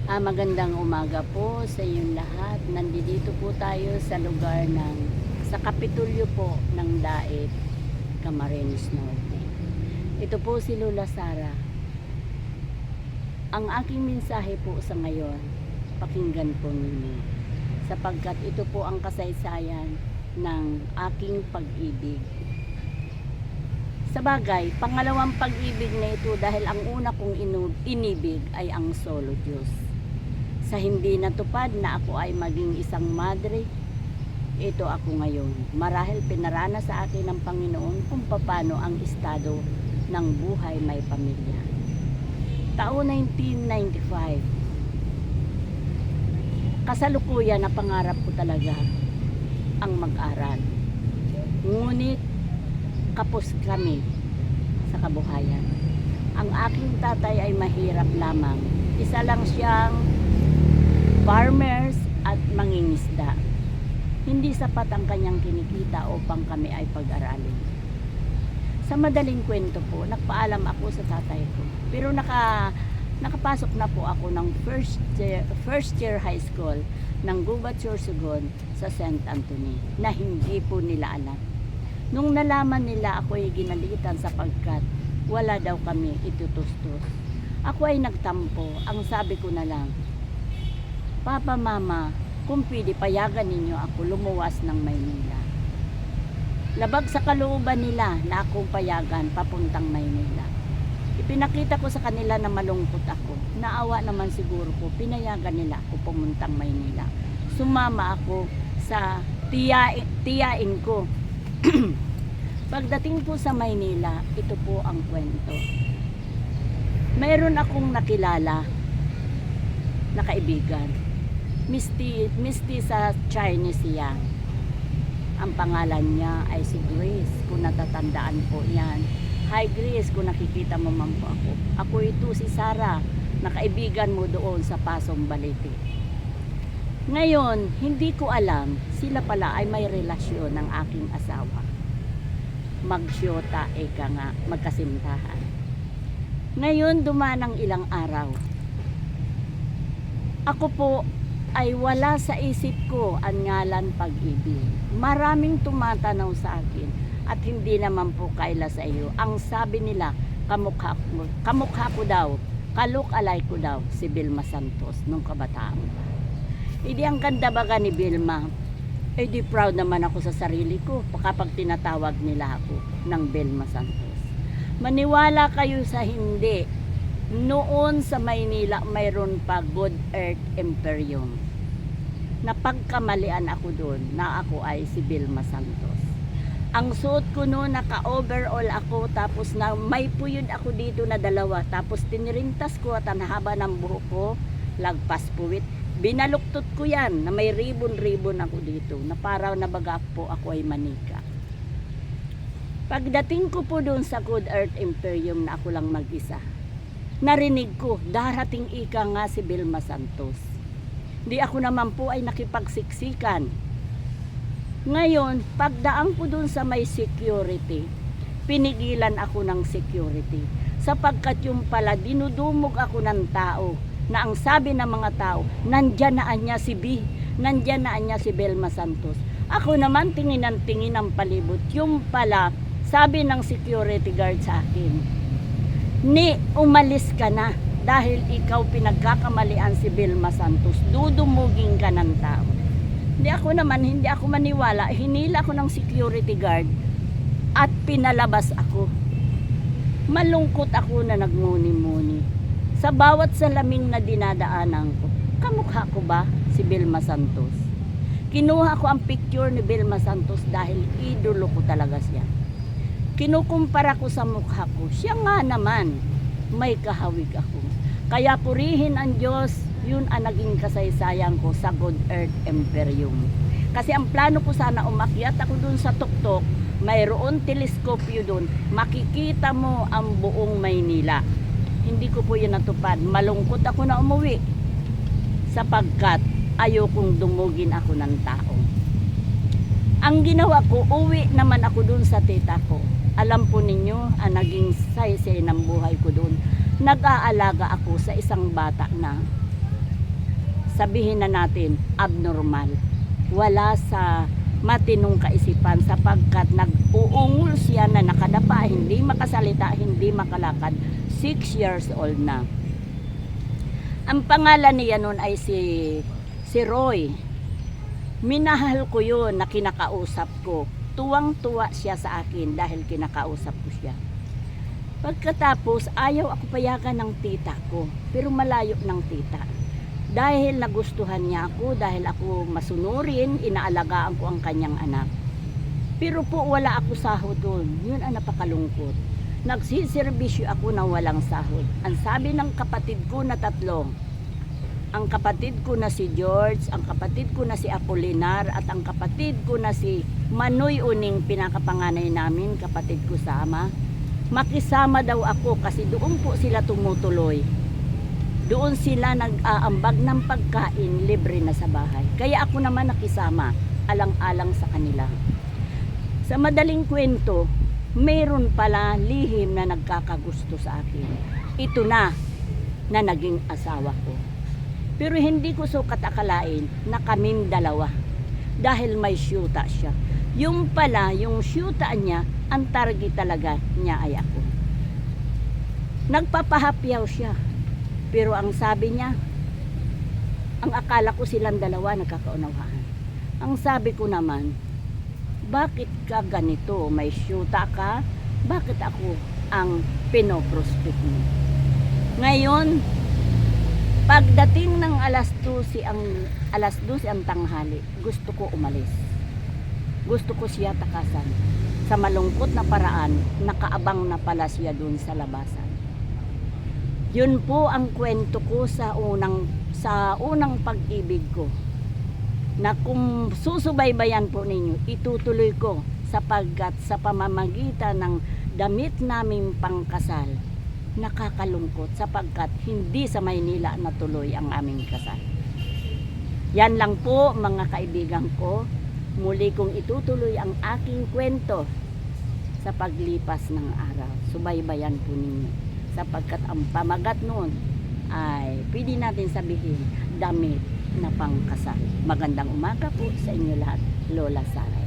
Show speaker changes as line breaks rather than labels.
Magandang umaga po sa inyong lahat. Nandito po tayo sa lugar sa Kapitulyo po ng Daet, Camarines Norte. Ito po si Lola Sara. Ang aking mensahe po sa ngayon, pakinggan po ninyo. Sapagkat ito po ang kasaysayan ng aking pag-ibig. Sa bagay, pangalawang pag-ibig na ito dahil ang una kong inibig ay ang solo Diyos. Sa hindi natupad na ako ay maging isang madre, ito ako ngayon. Marahil pinarana sa akin ng Panginoon kung paano ang estado ng buhay may pamilya. Taon 1995, kasalukuyan na pangarap ko talaga ang mag-aral. Ngunit kapos kami sa kabuhayan. Ang aking tatay ay mahirap lamang. Isa lang siyang farmers at mangingisda. Hindi sapat ang kanyang kinikita upang kami ay pag-aralin. Sa madaling kwento po, nagpaalam ako sa tatay ko. Pero nakapasok na po ako ng first year high school ng Gubat Sorsogon sa St. Anthony na hindi po nila alam. Nung nalaman nila, ako ay ginalitan sapagkat wala daw kami itutustos. Ako ay nagtampo. Ang sabi ko na lang, Papa, Mama, kung pwede payagan ninyo ako lumuwas ng Maynila. Labag sa kalooban nila na akong payagan papuntang Maynila. Ipinakita ko sa kanila na malungkot ako. Naawa naman siguro ko, pinayagan nila ako pumuntang Maynila. Sumama ako sa tiyain ko. Pagdating po sa Maynila, ito po ang kwento. Mayroon akong nakilala na kaibigan. Misty sa Chinese siya. Ang pangalan niya ay si Grace, kung natatandaan po yan. Hi Grace, kung nakikita mo man po ako. Ako ito si Sara, na kaibigan mo doon sa Pasong Balete. Ngayon, hindi ko alam, sila pala ay may relasyon ng aking asawa. Magsyota, eka nga, magkasintahan. Ngayon, dumanang ilang araw. Ako po ay wala sa isip ko ang ngalan pag-ibig. Maraming tumatanaw sa akin at hindi naman po kaila sa iyo. Ang sabi nila, kamukha ko daw, kalookalay ko daw si Vilma Santos nung kabataan pa. Hindi ang ganda baga ni Vilma. Eh di proud naman ako sa sarili ko kapag tinatawag nila ako ng Vilma Santos. Maniwala kayo sa hindi. Noon sa Maynila mayroon pa Good Earth Imperium. Napagkamalian ako doon na ako ay si Vilma Santos. Ang suot ko noon, naka-overall ako, tapos na may puyod ako dito na dalawa, tapos tinirintas ko at ang haba ng buhok ko, lagpas puwit. Binaluktot ko yan na may ribbon-ribbon ako dito, na para nabaga po ako ay manika. Pagdating ko po doon sa Good Earth Imperium na ako lang mag-isa, narinig ko, darating ika nga si Vilma Santos. Di ako naman po ay nakipagsiksikan. Ngayon, pagdaan ko dun sa may security, pinigilan ako ng security. Sapagkat yung pala, dinudumog ako ng tao, na ang sabi ng mga tao, nandyan na niya si B, nandyan na niya si Vilma Santos. Ako naman, tingin ng palibot. Yung pala, sabi ng security guard sa akin, umalis ka na dahil ikaw pinagkakamalian si Vilma Santos, dudumugin ka ng tao. Hindi ako maniwala, hinila ako ng security guard at pinalabas ako. Malungkot ako na nagmuni-muni. Sa bawat salamin na dinadaanan ko, kamukha ko ba si Vilma Santos? Kinuha ko ang picture ni Vilma Santos dahil idolo ko talaga siya. Kinukumpara ko sa mukha ko, siya nga naman, may kahawig ako. Kaya purihin ang Diyos, yun ang naging kasaysayan ko sa Good Earth Imperium. Kasi ang plano ko sana umakyat ako dun sa tuktok, mayroon teleskopyo dun, makikita mo ang buong Maynila. Hindi ko po yun natupad. Malungkot ako na umuwi sapagkat ayokong dumugin ako ng tao. Ang ginawa ko, uwi naman ako dun sa tita ko. Alam po ninyo, ang naging saysay ng buhay ko doon. Nag-aalaga ako sa isang bata na sabihin na natin, abnormal. Wala sa matinong kaisipan sapagkat nag-uungol siya na nakadapa, hindi makasalita, hindi makalakad. 6 years old na. Ang pangalan niya noon ay si Roy. Minahal ko yun na kinakausap ko. Tuwang-tuwa siya sa akin dahil kinakausap ko siya. Pagkatapos, ayaw ako payagan ng tita ko, pero malayo ng tita. Dahil nagustuhan niya ako, dahil ako masunurin, inaalagaan ko ang kanyang anak. Pero po wala ako sahod doon. Yun ang napakalungkot. Nagsiservisyo ako na walang sahod. Ang sabi ng kapatid ko na 3, ang kapatid ko na si George, ang kapatid ko na si Apolinar, at ang kapatid ko na si Manoy Uning, pinakapanganay namin, kapatid ko sama. Makisama daw ako kasi doon po sila tumutuloy. Doon sila nag-aambag ng pagkain, libre na sa bahay. Kaya ako naman nakisama, alang-alang sa kanila. Sa madaling kwento, mayroon pala lihim na nagkakagusto sa akin. Ito na naging asawa ko. Pero hindi ko sukat akalain na kaming dalawa. Dahil may syuta siya. Yung pala, yung syuta niya, ang target talaga niya ay ako. Nagpapahapyaw siya. Pero ang sabi niya, ang akala ko silang dalawa nagkakaunawaan. Ang sabi ko naman, bakit ka ganito? May syuta ka? Bakit ako ang pinoprospect mo? Ngayon, pagdating ng alas 12 ang tanghali, gusto ko umalis. Gusto ko siya takasan. Sa malungkot na paraan, nakaabang na pala siya dun sa labasan. Yun po ang kwento ko sa unang pag-ibig ko. Na kung susubaybayan po ninyo, itutuloy ko sapagkat sa pamamagitan ng damit naming pangkasal, nakakalungkot sapagkat hindi sa Maynila natuloy ang aming kasal. Yan lang po mga kaibigan ko. Muli kong itutuloy ang aking kwento sa paglipas ng araw. Subaybayan po ninyo. Sapagkat ang pamagat noon ay pwede natin sabihin damit na pangkasal. Magandang umaga po sa inyo lahat. Lola Sara.